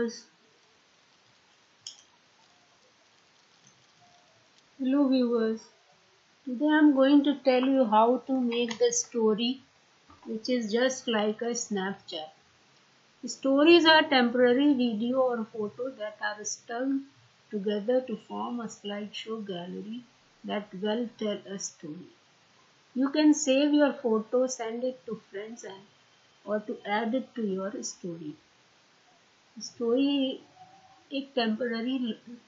viewers. Hello viewers. Today I am going to tell you how to make the story which is just like a Snapchat. Stories are temporary video or photo that are stuck together to form a slideshow gallery that will tell a story. You can save your photo, send it to friends or to add it to your story. Story एक temporary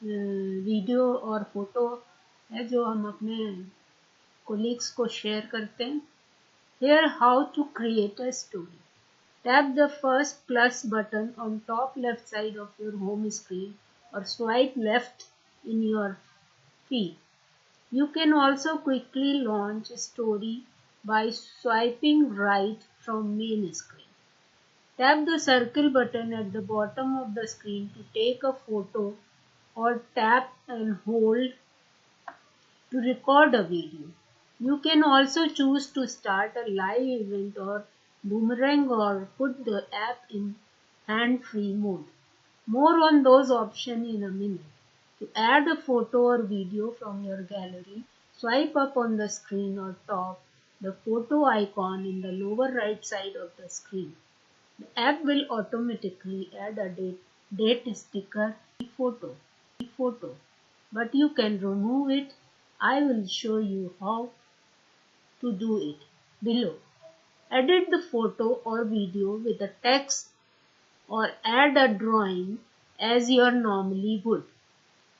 video और photo है जो हम अपने colleagues को share करते हैं. Here how to create a story. Tap the first plus button on top left side of your home screen or swipe left in your feed. You can also quickly launch a story by swiping right from main screen. Tap the circle button at the bottom of the screen to take a photo or tap and hold to record a video. You can also choose to start a live event or boomerang or put the app in hand-free mode. More on those options in a minute. To add a photo or video from your gallery, swipe up on the screen or tap the photo icon in the lower right side of the screen. The app will automatically add a date sticker photo, but you can remove it. I will show you how to do it below. Edit the photo or video with a text or add a drawing as you normally would.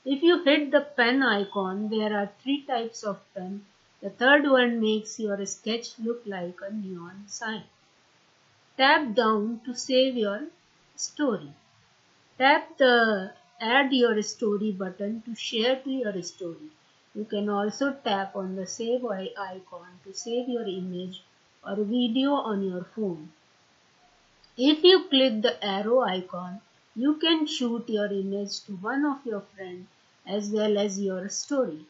If you hit the pen icon, there are 3 types of pen. The third one makes your sketch look like a neon sign. Tap down to save your story. Tap the Add Your Story button to share to your story. You can also tap on the Save icon to save your image or video on your phone. If you click the arrow icon, you can shoot your image to one of your friends as well as your story.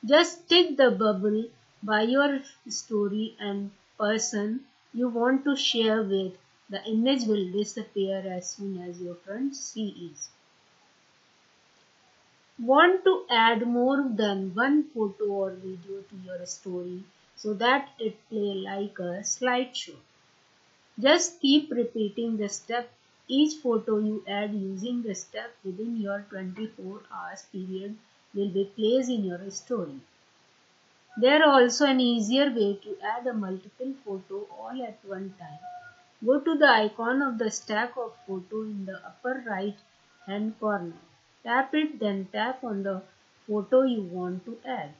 Just tick the bubble by your story and person you want to share with. The image will disappear as soon as your friend sees it. Want to add more than one photo or video to your story so that it play like a slideshow. Just keep repeating the step. Each photo you add using the step within your 24 hours period will be placed in your story. There is also an easier way to add a multiple photo all at one time. Go to the icon of the stack of photo in the upper right hand corner. Tap it, then tap on the photo you want to add.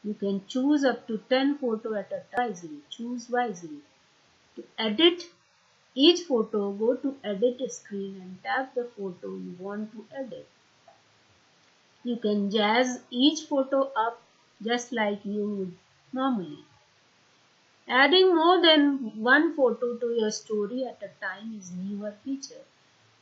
You can choose up to 10 photos at a time. Choose wisely. To edit each photo, go to Edit screen and tap the photo you want to edit. You can jazz each photo up just like you would normally. Adding more than one photo to your story at a time is newer feature.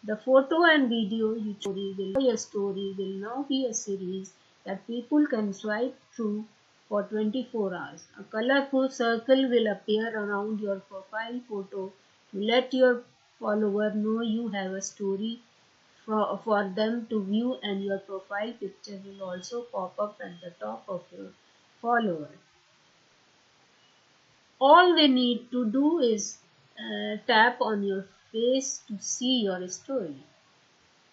The photo and video your story will now be a series that people can swipe through for 24 hours. A colorful circle will appear around your profile photo to let your follower know you have a story for them to view, and your profile picture will also pop up at the top of your follower. All they need to do is tap on your face to see your story.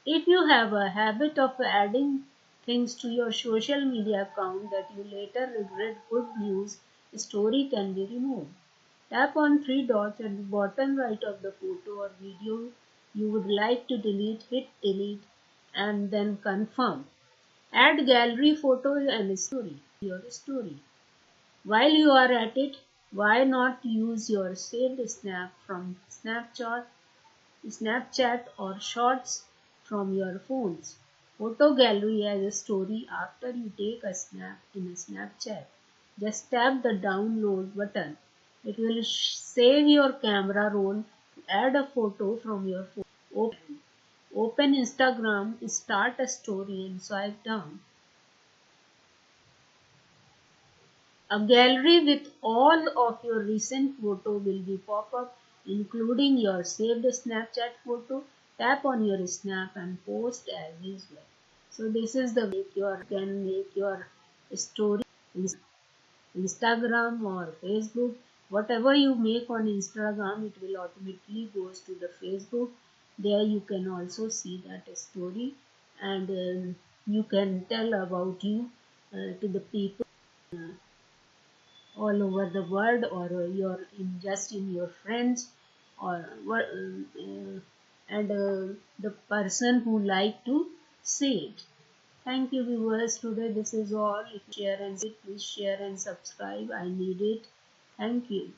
If you have a habit of adding things to your social media account that you later regret, good news, story can be removed. Tap on 3 dots at the bottom right of the photo or video you would like to delete, hit delete and then confirm. Add gallery photos and your story. While you are at it, why not use your saved snap from Snapchat or shots from your phones. Photo gallery as a story after you take a snap in a Snapchat. Just tap the download button. It will save your camera roll to add a photo from your phone. Open Instagram, start a story and swipe down. A gallery with all of your recent photos will be pop up, including your saved Snapchat photo. tap on your snap and post as usual. So this is the way you can make your story in Instagram or Facebook. Whatever you make on Instagram, it will automatically goes to the Facebook. There you can also see that story, and you can tell about you to the people all over the world, or just in your friends, or and the person who like to see it. Thank you, viewers. Today this is all. If you share and please share and subscribe. I need it. Thank you.